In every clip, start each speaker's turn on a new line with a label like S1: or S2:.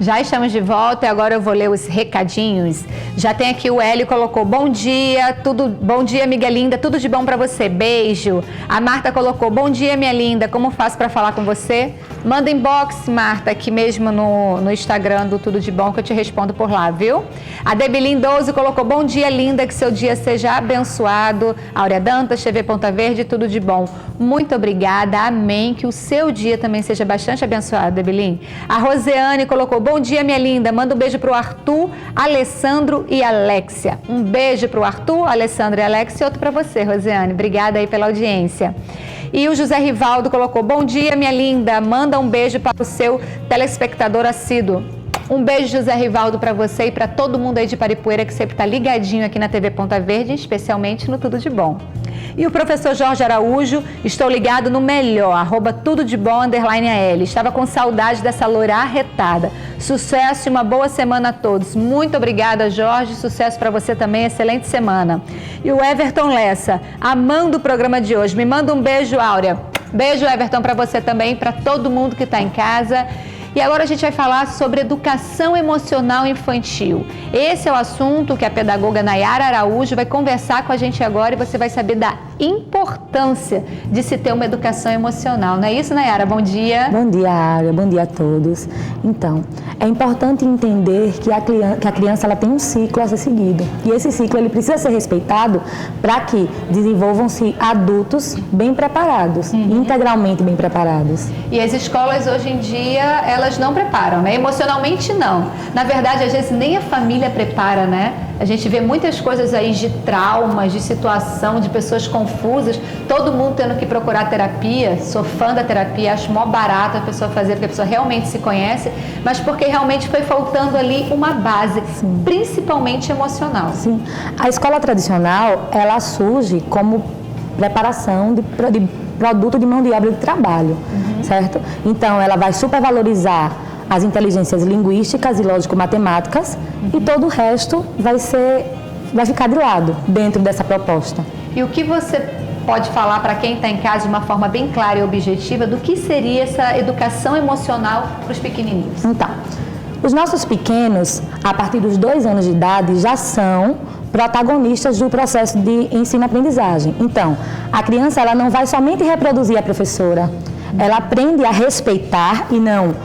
S1: Já estamos de volta e agora eu vou ler os recadinhos. Já tem aqui o Hélio, colocou bom dia, bom dia, amiga linda, tudo de bom pra você, beijo. A Marta colocou bom dia, minha linda, como faço pra falar com você? Manda inbox, Marta, aqui mesmo no Instagram do Tudo de Bom, que eu te respondo por lá, viu? A Debilin 12 colocou bom dia, linda, que seu dia seja abençoado. Áurea Dantas, TV Ponta Verde, tudo de bom. Muito obrigada, amém, que o seu dia também seja bastante abençoado, Debilin. A Roseane colocou bom dia, minha linda, manda um beijo pro Arthur, Alessandro e Alexia. Um beijo pro Arthur, Alessandro e Alexia e outro pra você, Roseane. Obrigada aí pela audiência. E o José Rivaldo colocou, bom dia, minha linda, manda um beijo para o seu telespectador assíduo. Um beijo, José Rivaldo, para você e para todo mundo aí de Paripueira que sempre está ligadinho aqui na TV Ponta Verde, especialmente no Tudo de Bom. E o professor Jorge Araújo, estou ligado no melhor, @tudodebom_AL. Estava com saudade dessa loira arretada. Sucesso e uma boa semana a todos. Muito obrigada, Jorge. Sucesso para você também. Excelente semana. E o Everton Lessa, amando o programa de hoje. Me manda um beijo, Áurea. Beijo, Everton, para você também, para todo mundo que está em casa. E agora a gente vai falar sobre educação emocional infantil. Esse é o assunto que a pedagoga Nayara Araújo vai conversar com a gente agora e você vai saber da importância de se ter uma educação emocional. Não é isso, Nayara? Bom dia.
S2: Bom dia, Áurea. Bom dia a todos. Então, é importante entender que a criança ela tem um ciclo a ser seguido. E esse ciclo ele precisa ser respeitado para que desenvolvam-se adultos bem preparados, integralmente bem preparados.
S1: E as escolas hoje em dia, elas não preparam, né? Emocionalmente não. Na verdade, às vezes nem a família prepara, né? A gente vê muitas coisas aí de traumas, de situação, de pessoas confusas, todo mundo tendo que procurar terapia. Sou fã da terapia, acho mó barato a pessoa fazer, porque a pessoa realmente se conhece, mas porque realmente foi faltando ali uma base, principalmente emocional.
S2: Sim. A escola tradicional, ela surge como preparação de produto de mão de obra de trabalho, certo? Então, ela vai supervalorizar as inteligências linguísticas e lógico-matemáticas e todo o resto vai ficar de lado dentro dessa proposta.
S1: E o que você pode falar para quem está em casa de uma forma bem clara e objetiva do que seria essa educação emocional para os pequenininhos?
S2: Então, os nossos pequenos, a partir dos 2 anos de idade, já são protagonistas do processo de ensino-aprendizagem. Então, a criança ela não vai somente reproduzir a professora, ela aprende a respeitar e não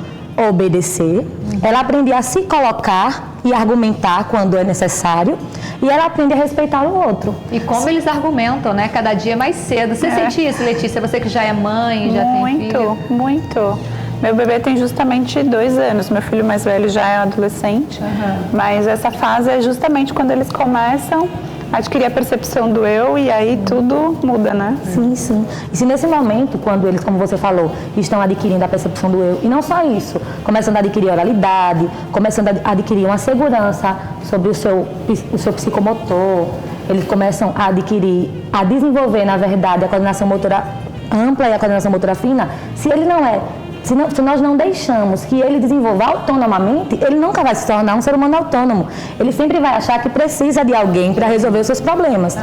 S2: obedecer, ela aprende a se colocar e argumentar quando é necessário e ela aprende a respeitar o outro.
S1: E como eles argumentam, né? Cada dia mais cedo. Você sente isso, Letícia? Você que já é mãe, já tem filho?
S3: Muito. Meu bebê tem justamente 2 anos, meu filho mais velho já é adolescente, mas essa fase é justamente quando eles começam a adquirir a percepção do eu e aí tudo muda, né?
S2: Sim, sim. E se nesse momento, quando eles, como você falou, estão adquirindo a percepção do eu, e não só isso, começando a adquirir oralidade, começando a adquirir uma segurança sobre o seu psicomotor, eles começam a desenvolver, na verdade, a coordenação motora ampla e a coordenação motora fina, se nós não deixamos que ele desenvolva autonomamente, ele nunca vai se tornar um ser humano autônomo. Ele sempre vai achar que precisa de alguém para resolver os seus problemas.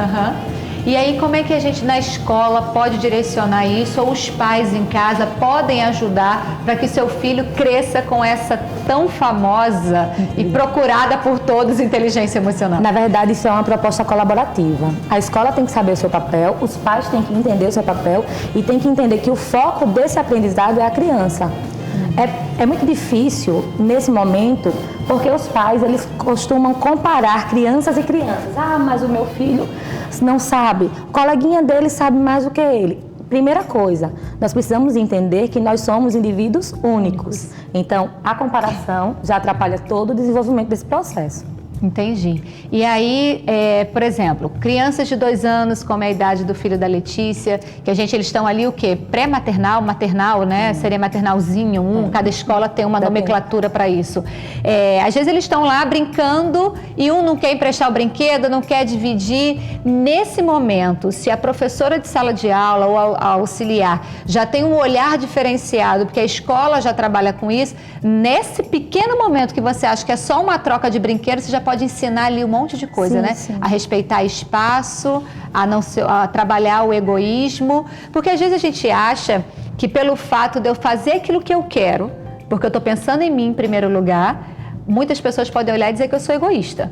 S1: E aí, como é que a gente na escola pode direcionar isso, ou os pais em casa podem ajudar para que seu filho cresça com essa tão famosa e procurada por todos inteligência emocional?
S2: Na verdade, isso é uma proposta colaborativa. A escola tem que saber o seu papel, os pais têm que entender o seu papel e tem que entender que o foco desse aprendizado é a criança. É muito difícil nesse momento, porque os pais eles costumam comparar crianças e crianças. Ah, mas o meu filho não sabe, o coleguinha dele sabe mais do que ele. Primeira coisa, nós precisamos entender que nós somos indivíduos únicos. Então, a comparação já atrapalha todo o desenvolvimento desse processo.
S1: Entendi. E aí, por exemplo, crianças de 2 anos, como é a idade do filho da Letícia, que eles estão ali o quê? Pré-maternal, maternal, né? Seria maternalzinho, cada escola tem uma nomenclatura para isso. Às vezes eles estão lá brincando e um não quer emprestar o brinquedo, não quer dividir. Nesse momento, se a professora de sala de aula ou a auxiliar já tem um olhar diferenciado, porque a escola já trabalha com isso, nesse pequeno momento que você acha que é só uma troca de brinquedos, você já pode ensinar ali um monte de coisa, né? Sim. A respeitar espaço, a trabalhar o egoísmo, porque às vezes a gente acha que pelo fato de eu fazer aquilo que eu quero, porque eu estou pensando em mim em primeiro lugar, muitas pessoas podem olhar e dizer que eu sou egoísta.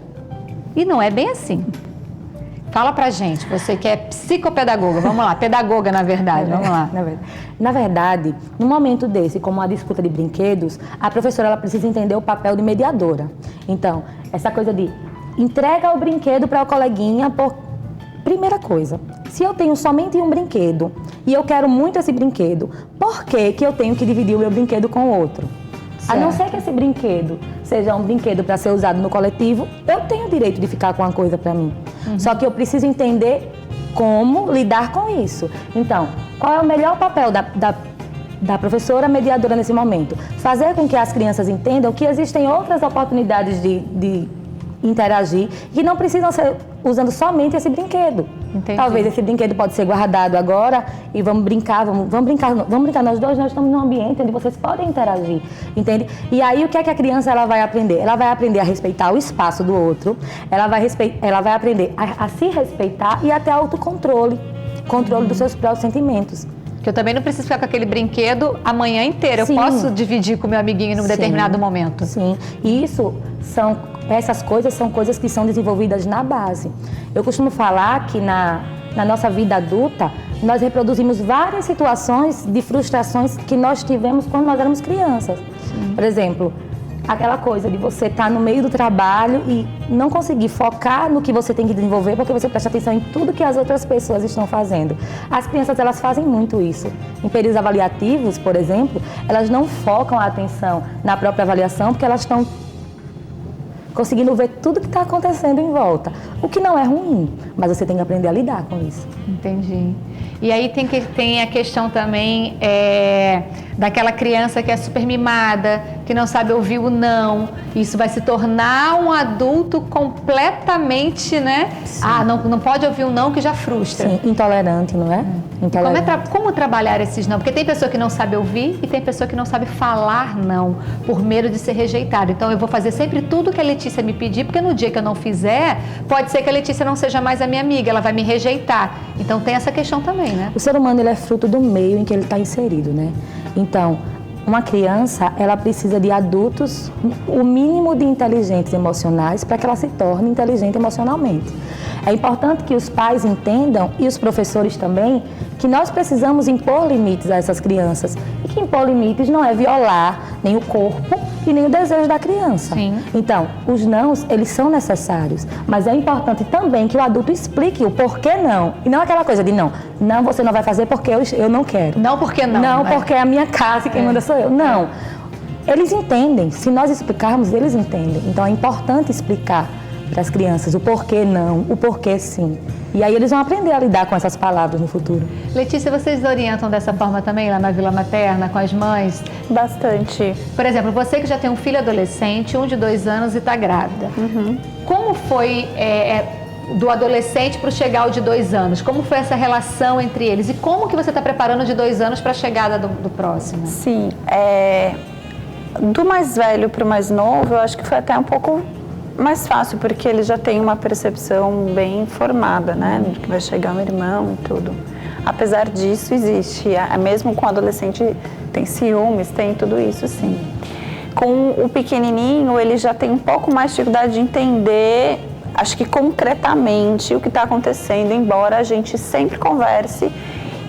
S1: E não é bem assim. Fala pra gente, você que é psicopedagoga, vamos lá, pedagoga na verdade, vamos lá.
S2: Na verdade, num momento desse, como uma disputa de brinquedos, a professora ela precisa entender o papel de mediadora. Então, essa coisa de entrega o brinquedo para o coleguinha por... Primeira coisa, se eu tenho somente um brinquedo e eu quero muito esse brinquedo, por que eu tenho que dividir o meu brinquedo com o outro? Certo. A não ser que esse brinquedo seja um brinquedo para ser usado no coletivo, eu tenho o direito de ficar com uma coisa para mim. Só que eu preciso entender como lidar com isso. Então, qual é o melhor papel da professora mediadora nesse momento? Fazer com que as crianças entendam que existem outras oportunidades de interagir e não precisam ser usando somente esse brinquedo.
S1: Entendi.
S2: Talvez esse brinquedo pode ser guardado agora e vamos brincar nós dois, nós estamos num ambiente onde vocês podem interagir, entende? E aí o que é que a criança ela vai aprender? Ela vai aprender a respeitar o espaço do outro, ela vai aprender a se respeitar e até autocontrole, controle dos seus próprios sentimentos.
S1: Que eu também não preciso ficar com aquele brinquedo a manhã inteira.
S2: Sim.
S1: Eu posso dividir com meu amiguinho num determinado momento.
S2: Sim, e essas coisas são coisas que são desenvolvidas na base. Eu costumo falar que na nossa vida adulta, nós reproduzimos várias situações de frustrações que nós tivemos quando nós éramos crianças. Sim. Por exemplo, aquela coisa de você estar no meio do trabalho e não conseguir focar no que você tem que desenvolver porque você presta atenção em tudo que as outras pessoas estão fazendo. As crianças, elas fazem muito isso. Em períodos avaliativos, por exemplo, elas não focam a atenção na própria avaliação porque elas estão conseguindo ver tudo que está acontecendo em volta. O que não é ruim, mas você tem que aprender a lidar com isso.
S1: Entendi. E aí tem a questão também daquela criança que é super mimada, que não sabe ouvir o não. Isso vai se tornar um adulto completamente, né? Sim. Ah, não pode ouvir o não que já frustra.
S2: Sim, intolerante, não é? Intolerante.
S1: Como trabalhar esses não? Porque tem pessoa que não sabe ouvir e tem pessoa que não sabe falar não, por medo de ser rejeitado. Então eu vou fazer sempre tudo que a Letícia me pedir, porque no dia que eu não fizer, pode ser que a Letícia não seja mais a minha amiga, ela vai me rejeitar. Então tem essa questão também, né?
S2: O ser humano, ele é fruto do meio em que ele está inserido, né? Então, uma criança, ela precisa de adultos, o mínimo de inteligentes emocionais para que ela se torne inteligente emocionalmente. É importante que os pais entendam, e os professores também, que nós precisamos impor limites a essas crianças. E que impor limites não é violar nem o corpo e nem o desejo da criança.
S1: Sim.
S2: Então, os nãos, eles são necessários, mas é importante também que o adulto explique o porquê não. E não aquela coisa de não, você não vai fazer porque eu não quero.
S1: Não porque não.
S2: Não, porque é a minha casa e quem manda sou eu. Não. Eles entendem. Se nós explicarmos, eles entendem. Então, é importante explicar para as crianças o porquê não, o porquê sim. E aí eles vão aprender a lidar com essas palavras no futuro.
S1: Letícia, vocês orientam dessa forma também lá na Vila Materna, com as mães?
S3: Bastante.
S1: Por exemplo, você que já tem um filho adolescente, um de 2 anos e está grávida. Como foi do adolescente para chegar ao de 2 anos? Como foi essa relação entre eles? E como que você está preparando de 2 anos para a chegada do próximo?
S3: Sim, do mais velho para o mais novo, eu acho que foi até um pouco mais fácil, porque ele já tem uma percepção bem formada, né? De que vai chegar um irmão e tudo. Apesar disso, existe. Mesmo com o adolescente, tem ciúmes, tem tudo isso, sim. Com o pequenininho, ele já tem um pouco mais de dificuldade de entender, acho que concretamente, o que está acontecendo, embora a gente sempre converse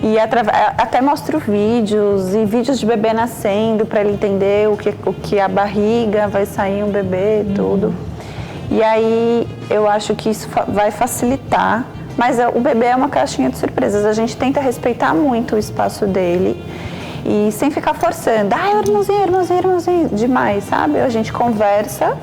S3: e até mostro vídeos e vídeos de bebê nascendo para ele entender o que a barriga, vai sair um bebê, tudo. E aí eu acho que isso vai facilitar, mas o bebê é uma caixinha de surpresas, a gente tenta respeitar muito o espaço dele e sem ficar forçando, irmãozinho, demais, sabe? A gente conversa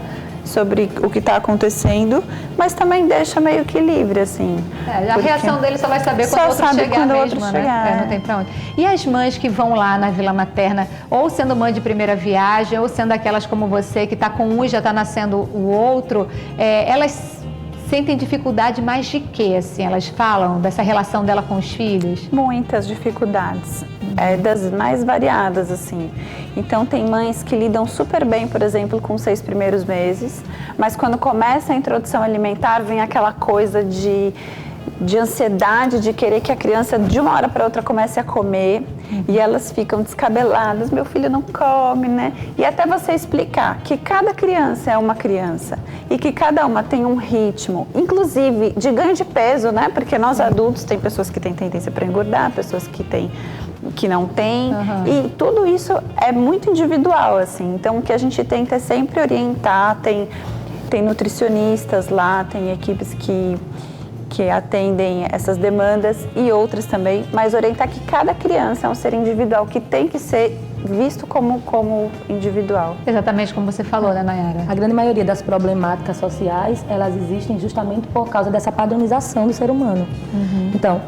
S3: sobre o que está acontecendo, mas também deixa meio que livre, assim.
S1: A reação dele só vai saber quando o outro chegar mesmo, né? Não tem pra onde. E as mães que vão lá na Vila Materna, ou sendo mãe de primeira viagem, ou sendo aquelas como você, que está com um e já está nascendo o outro, elas sentem dificuldade mais de quê, assim? Elas falam dessa relação dela com os filhos?
S3: Muitas dificuldades, das mais variadas, assim. Então, tem mães que lidam super bem, por exemplo, com os 6 primeiros meses, mas quando começa a introdução alimentar, vem aquela coisa de de ansiedade de querer que a criança de uma hora para outra comece a comer e elas ficam descabeladas, meu filho não come, né? E até você explicar que cada criança é uma criança e que cada uma tem um ritmo, inclusive de ganho de peso, né? Porque nós adultos tem pessoas que têm tendência para engordar, pessoas que não têm, e tudo isso é muito individual, assim. Então o que a gente tenta é sempre orientar, tem nutricionistas lá, tem equipes que atendem essas demandas e outras também, mas orientar que cada criança é um ser individual que tem que ser visto como individual.
S1: Exatamente como você falou, né, Nayara?
S2: A grande maioria das problemáticas sociais, elas existem justamente por causa dessa padronização do ser humano. Então,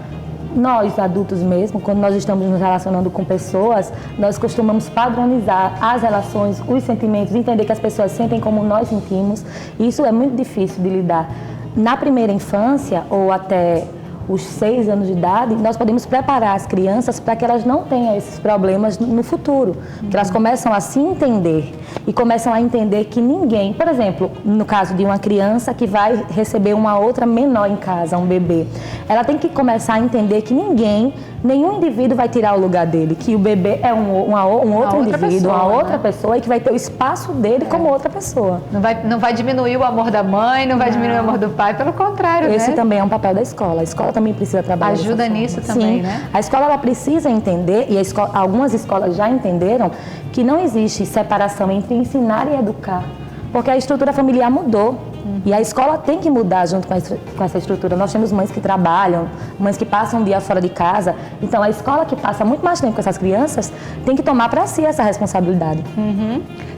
S2: nós, adultos mesmo, quando nós estamos nos relacionando com pessoas, nós costumamos padronizar as relações, os sentimentos, entender que as pessoas sentem como nós sentimos. E isso é muito difícil de lidar. Na primeira infância, ou até os 6 anos de idade, nós podemos preparar as crianças para que elas não tenham esses problemas no futuro. Que elas começam a se entender e começam a entender que ninguém, por exemplo, no caso de uma criança que vai receber uma outra menor em casa, um bebê, ela tem que começar a entender que nenhum indivíduo vai tirar o lugar dele, que o bebê é um outro indivíduo, uma outra pessoa e que vai ter o espaço dele como outra pessoa.
S1: Não vai diminuir o amor da mãe, não vai diminuir o amor do pai, pelo contrário,
S2: Esse
S1: né?
S2: também é um papel da escola. A escola também precisa trabalhar.
S1: Ajuda nisso também,
S2: Sim.
S1: né?
S2: A escola ela precisa entender, e algumas escolas já entenderam, que não existe separação entre ensinar e educar, porque a estrutura familiar mudou. E a escola tem que mudar junto com essa estrutura. Nós temos mães que trabalham, mães que passam um dia fora de casa. Então, a escola que passa muito mais tempo com essas crianças tem que tomar para si essa responsabilidade.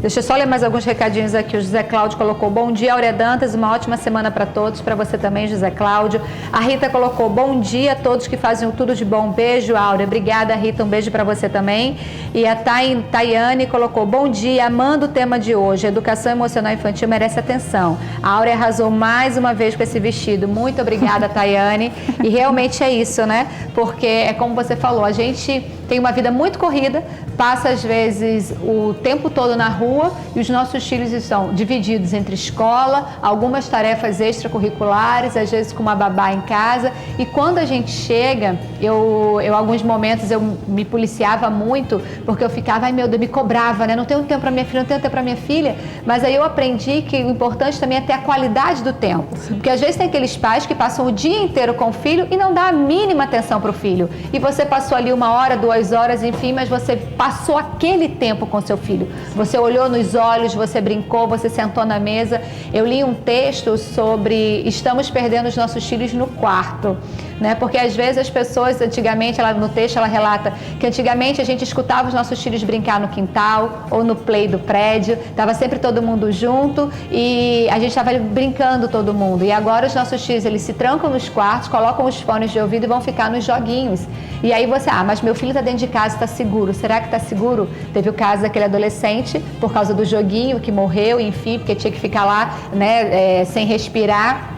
S1: Deixa eu só ler mais alguns recadinhos aqui. O José Cláudio colocou: bom dia, Áurea Dantas, uma ótima semana para todos. Para você também, José Cláudio. A Rita colocou: bom dia a todos que fazem tudo de bom. Beijo, Áurea. Obrigada, Rita. Um beijo para você também. E a Tayane colocou: bom dia, amando o tema de hoje. Educação emocional infantil merece atenção. A Áurea arrasou mais uma vez com esse vestido. Muito obrigada, Tayane. E realmente é isso, né? Porque é como você falou, a gente tem uma vida muito corrida, passa às vezes o tempo todo na rua e os nossos filhos estão divididos entre escola, algumas tarefas extracurriculares, às vezes com uma babá em casa. E quando a gente chega, eu alguns momentos eu me policiava muito, porque eu ficava, ai meu Deus, me cobrava, né? Não tenho tempo para minha filha, não tenho tempo para minha filha. Mas aí eu aprendi que o importante também é ter a qualidade do tempo. Porque às vezes tem aqueles pais que passam o dia inteiro com o filho e não dá a mínima atenção para o filho. E você passou ali 1 hora, 2 horas, enfim, mas você passou aquele tempo com seu filho. Você olhou nos olhos, você brincou, você sentou na mesa. Eu li um texto sobre estamos perdendo os nossos filhos no quarto, né? Porque às vezes as pessoas, antigamente, no texto ela relata que antigamente a gente escutava os nossos filhos brincar no quintal ou no play do prédio, estava sempre todo mundo junto e a gente estava brincando todo mundo. E agora os nossos filhos, eles se trancam nos quartos, colocam os fones de ouvido e vão ficar nos joguinhos. E aí você, mas meu filho está dentro de casa, está seguro. Será que está seguro? Teve o caso daquele adolescente, por causa do joguinho, que morreu, enfim, porque tinha que ficar lá, né, sem respirar.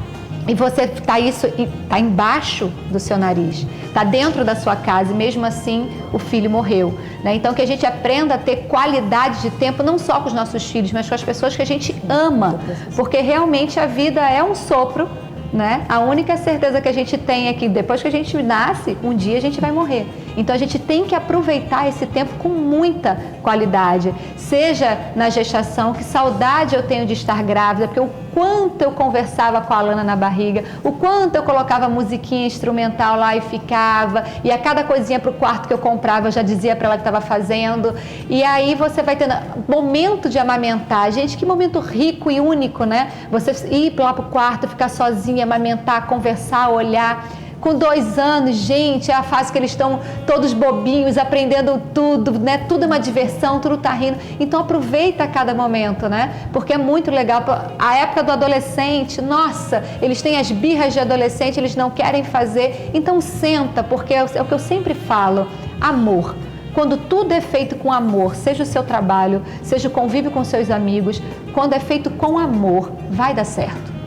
S1: E você está embaixo do seu nariz, está dentro da sua casa e mesmo assim o filho morreu, né? Então que a gente aprenda a ter qualidade de tempo, não só com os nossos filhos, mas com as pessoas que a gente ama, porque realmente a vida é um sopro, né? A única certeza que a gente tem é que depois que a gente nasce, um dia a gente vai morrer. Então a gente tem que aproveitar esse tempo com muita qualidade, seja na gestação, que saudade eu tenho de estar grávida, porque o quanto eu conversava com a Alana na barriga, o quanto eu colocava musiquinha instrumental lá e ficava, e a cada coisinha pro quarto que eu comprava eu já dizia para ela que estava fazendo. E aí você vai tendo momento de amamentar. Gente, que momento rico e único, né? Você ir lá pro quarto, ficar sozinha, amamentar, conversar, olhar. Com 2 anos, gente, é a fase que eles estão todos bobinhos, aprendendo tudo, né? Tudo é uma diversão, tudo tá rindo. Então aproveita cada momento, né? Porque é muito legal. A época do adolescente, nossa, eles têm as birras de adolescente, eles não querem fazer. Então senta, porque é o que eu sempre falo, amor. Quando tudo é feito com amor, seja o seu trabalho, seja o convívio com seus amigos, quando é feito com amor, vai dar certo.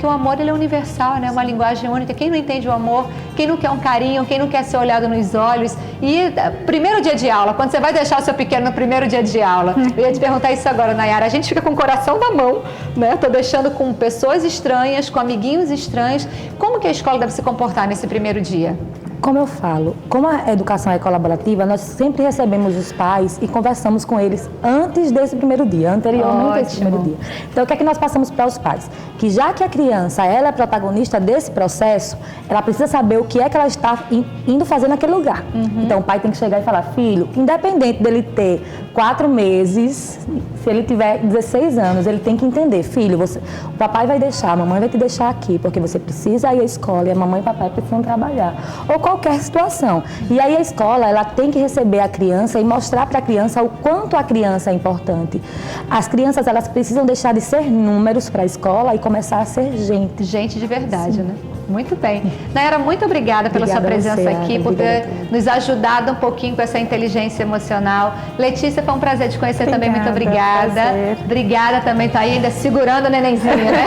S1: porque o amor ele é universal, né? Uma linguagem única. Quem não entende o amor, quem não quer um carinho, quem não quer ser olhado nos olhos. E primeiro dia de aula, quando você vai deixar o seu pequeno no primeiro dia de aula, eu ia te perguntar isso agora, Nayara, a gente fica com o coração na mão, né? Tô deixando com pessoas estranhas, com amiguinhos estranhos. Como que a escola deve se comportar nesse primeiro dia?
S2: Como eu falo, como a educação é colaborativa, nós sempre recebemos os pais e conversamos com eles antes desse primeiro dia, anteriormente a esse primeiro dia. Então, o que é que nós passamos para os pais? Que já que a criança ela é protagonista desse processo, ela precisa saber o que é que ela está indo fazer naquele lugar. Então, o pai tem que chegar e falar, filho, independente dele ter 4 meses, se ele tiver 16 anos, ele tem que entender, filho, o papai vai deixar, a mamãe vai te deixar aqui, porque você precisa ir à escola e a mamãe e o papai precisam trabalhar. Ou qualquer situação. E aí a escola, ela tem que receber a criança e mostrar para a criança o quanto a criança é importante. As crianças, elas precisam deixar de ser números para a escola e começar a ser gente.
S1: Gente de verdade, né? Muito bem. Nayara, muito obrigada pela sua presença aqui, por ter nos ajudado um pouquinho com essa inteligência emocional. Letícia, foi um prazer te conhecer também, muito obrigada.
S3: Prazer.
S1: Obrigada também, tá aí ainda segurando o nenenzinho, né?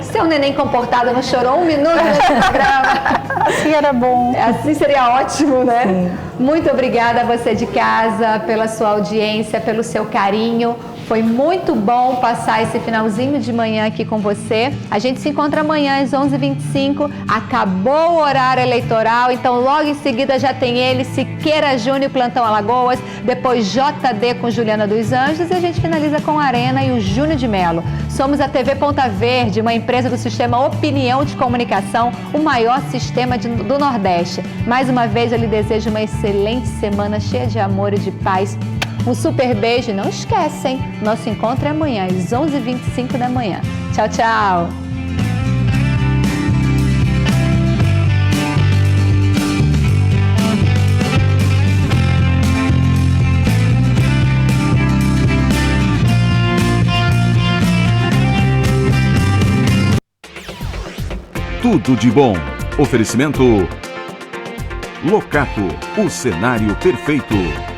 S1: Seu neném comportado, não chorou um minuto nesse programa.
S3: Assim era bom.
S1: Assim seria ótimo, né?
S2: Sim.
S1: Muito obrigada a você de casa, pela sua audiência, pelo seu carinho. Foi muito bom passar esse finalzinho de manhã aqui com você. A gente se encontra amanhã às 11h25. Acabou o horário eleitoral, então logo em seguida já tem ele, Siqueira Júnior, Plantão Alagoas, depois JD com Juliana dos Anjos e a gente finaliza com a Arena e o Júnior de Melo. Somos a TV Ponta Verde, uma empresa do sistema Opinião de Comunicação, o maior sistema do Nordeste. Mais uma vez eu lhe desejo uma excelente semana cheia de amor e de paz. Um super beijo e não esquecem, nosso encontro é amanhã às 11h25 da manhã. Tchau, tchau!
S4: Tudo de bom. Oferecimento Locato, o cenário perfeito.